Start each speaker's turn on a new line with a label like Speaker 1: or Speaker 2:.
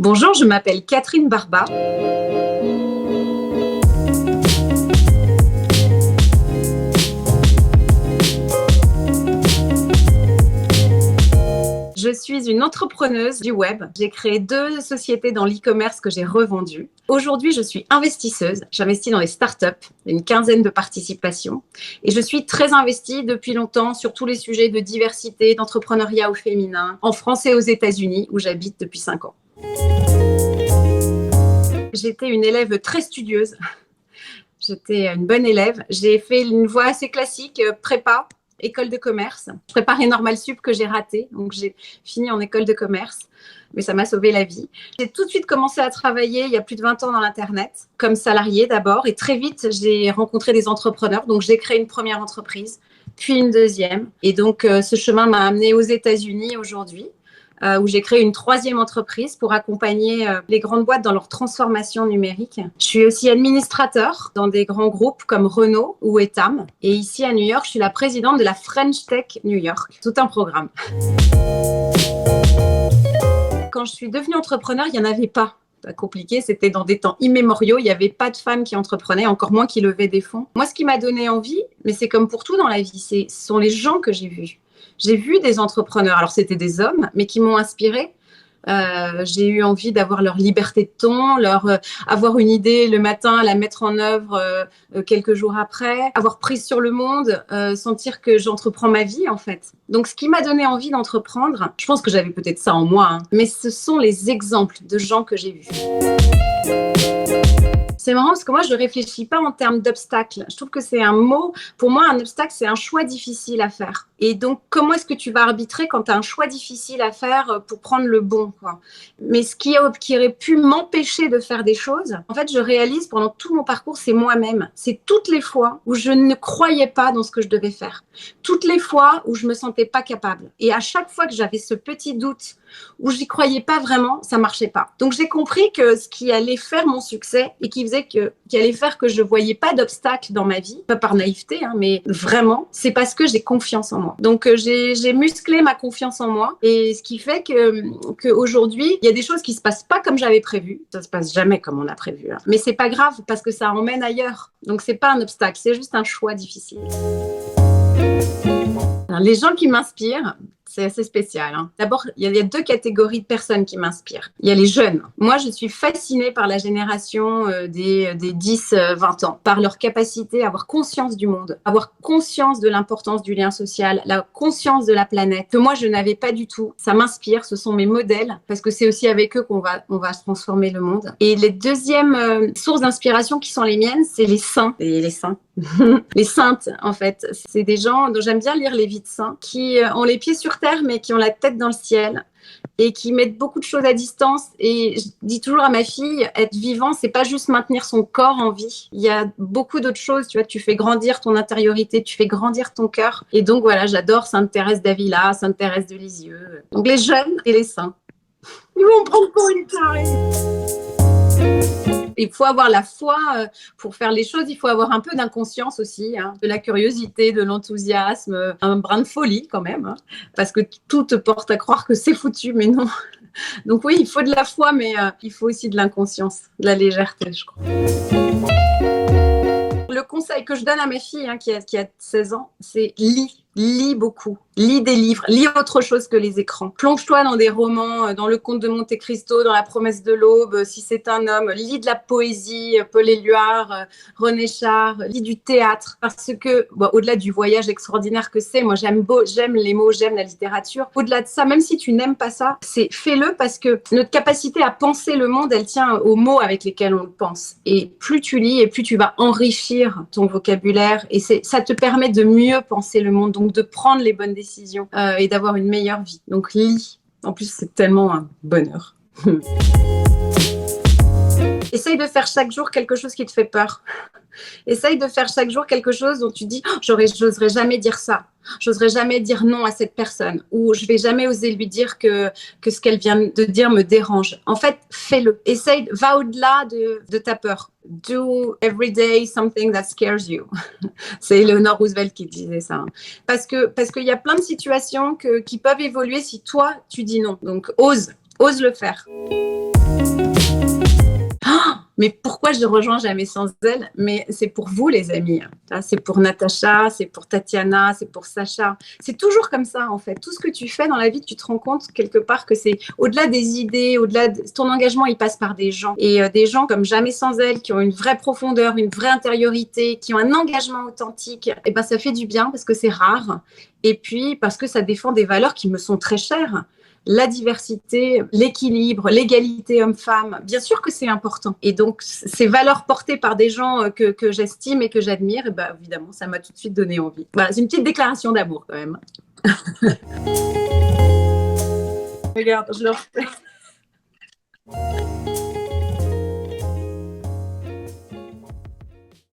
Speaker 1: Bonjour, je m'appelle Catherine Barba. Je suis une entrepreneuse du web. J'ai créé 2 sociétés dans l'e-commerce que j'ai revendues. Aujourd'hui, je suis investisseuse. J'investis dans les startups, une quinzaine de participations. Et je suis très investie depuis longtemps sur tous les sujets de diversité, d'entrepreneuriat au féminin, en France et aux États-Unis, où j'habite depuis 5 ans. J'étais une élève très studieuse. J'étais une bonne élève. J'ai fait une voie assez classique, prépa, école de commerce. Je préparais Normal Sup que j'ai raté, donc j'ai fini en école de commerce, mais ça m'a sauvé la vie. J'ai tout de suite commencé à travailler il y a plus de 20 ans dans l'Internet, comme salariée d'abord, et très vite, j'ai rencontré des entrepreneurs, donc j'ai créé une première entreprise, puis une deuxième, et donc ce chemin m'a amenée aux États-Unis aujourd'hui, où j'ai créé une 3e entreprise pour accompagner les grandes boîtes dans leur transformation numérique. Je suis aussi administrateur dans des grands groupes comme Renault ou Etam. Et ici à New York, je suis la présidente de la French Tech New York. Tout un programme. Quand je suis devenue entrepreneur, il n'y en avait pas. Pas compliqué, c'était dans des temps immémoriaux, il n'y avait pas de femmes qui entreprenaient, encore moins qui levaient des fonds. Moi, ce qui m'a donné envie, mais c'est comme pour tout dans la vie, ce sont les gens que j'ai vus. J'ai vu des entrepreneurs, alors c'était des hommes, mais qui m'ont inspirée. J'ai eu envie d'avoir leur liberté de ton, avoir une idée le matin, la mettre en œuvre quelques jours après, avoir prise sur le monde, sentir que j'entreprends ma vie en fait. Donc ce qui m'a donné envie d'entreprendre, je pense que j'avais peut-être ça en moi, mais ce sont les exemples de gens que j'ai vus. C'est marrant parce que moi, je ne réfléchis pas en termes d'obstacles. Je trouve que c'est un mot. Pour moi, un obstacle, c'est un choix difficile à faire. Et donc, comment est-ce que tu vas arbitrer quand tu as un choix difficile à faire pour prendre le bon, quoi. Mais ce qui aurait pu m'empêcher de faire des choses, en fait, je réalise pendant tout mon parcours, c'est moi-même. C'est toutes les fois où je ne croyais pas dans ce que je devais faire. Toutes les fois où je me sentais pas capable. Et à chaque fois que j'avais ce petit doute, où j'y croyais pas vraiment, ça marchait pas. Donc j'ai compris que ce qui allait faire mon succès et qui allait faire que je voyais pas d'obstacle dans ma vie, pas par naïveté, mais vraiment, c'est parce que j'ai confiance en moi. Donc j'ai musclé ma confiance en moi et ce qui fait que aujourd'hui, il y a des choses qui se passent pas comme j'avais prévu. Ça se passe jamais comme on a prévu, mais c'est pas grave parce que ça emmène ailleurs. Donc c'est pas un obstacle, c'est juste un choix difficile. Alors, les gens qui m'inspirent, c'est assez spécial. D'abord, il y a 2 catégories de personnes qui m'inspirent. Il y a les jeunes. Moi, je suis fascinée par la génération des 10-20 ans, par leur capacité à avoir conscience du monde, avoir conscience de l'importance du lien social, la conscience de la planète, que moi, je n'avais pas du tout. Ça m'inspire, ce sont mes modèles, parce que c'est aussi avec eux qu'on va transformer le monde. Et les deuxièmes sources d'inspiration qui sont les miennes, c'est les saints. Et les saints. Les saintes, en fait. C'est des gens dont j'aime bien lire les vies de saints, qui ont les pieds sur terre, mais qui ont la tête dans le ciel et qui mettent beaucoup de choses à distance. Et je dis toujours à ma fille, être vivant, c'est pas juste maintenir son corps en vie. Il y a beaucoup d'autres choses, tu vois, tu fais grandir ton intériorité, tu fais grandir ton cœur. Et donc, voilà, j'adore Sainte Thérèse d'Avila, Sainte Thérèse de Lisieux. Donc, les jeunes et les saints. Ils vont me prendre pour une tarée. Il faut avoir la foi pour faire les choses. Il faut avoir un peu d'inconscience aussi, de la curiosité, de l'enthousiasme, un brin de folie quand même, parce que tout te porte à croire que c'est foutu, mais non. Donc oui, il faut de la foi, mais il faut aussi de l'inconscience, de la légèreté, je crois. Le conseil que je donne à ma fille qui a 16 ans, c'est lis beaucoup, lis des livres, lis autre chose que les écrans. Plonge-toi dans des romans, dans Le Comte de Monte Cristo, dans La Promesse de l'Aube, Si c'est un homme, lis de la poésie, Paul Éluard, René Char, lis du théâtre, parce que au-delà du voyage extraordinaire que c'est, moi j'aime les mots, j'aime la littérature. Au-delà de ça, même si tu n'aimes pas ça, fais-le parce que notre capacité à penser le monde, elle tient aux mots avec lesquels on le pense. Et plus tu lis et plus tu vas enrichir ton vocabulaire et ça te permet de mieux penser le monde. Donc de prendre les bonnes décisions et d'avoir une meilleure vie. Donc lis. En plus, c'est tellement un bonheur. Essaye de faire chaque jour quelque chose qui te fait peur. Essaye de faire chaque jour quelque chose dont tu dis j'oserais jamais dire ça. J'oserais jamais dire non à cette personne ou je vais jamais oser lui dire que ce qu'elle vient de dire me dérange. En fait, fais-le. Essaye, va au-delà de ta peur. Do every day something that scares you. C'est Eleanor Roosevelt qui disait ça. Parce qu'il y a plein de situations qui peuvent évoluer si toi, tu dis non. Donc, ose. ose le faire. Mais pourquoi je ne rejoins jamais sans elle? Mais c'est pour vous, les amis. C'est pour Natacha, c'est pour Tatiana, c'est pour Sacha. C'est toujours comme ça, en fait. Tout ce que tu fais dans la vie, tu te rends compte quelque part que c'est au-delà des idées, au-delà de ton engagement, il passe par des gens. Et des gens comme jamais sans elle, qui ont une vraie profondeur, une vraie intériorité, qui ont un engagement authentique, et ben ça fait du bien parce que c'est rare. Et puis parce que ça défend des valeurs qui me sont très chères. La diversité, l'équilibre, l'égalité homme-femme, bien sûr que c'est important. Et donc, ces valeurs portées par des gens que j'estime et que j'admire, et ben, évidemment, ça m'a tout de suite donné envie. Voilà, c'est une petite déclaration d'amour quand même. Regarde, je le refais.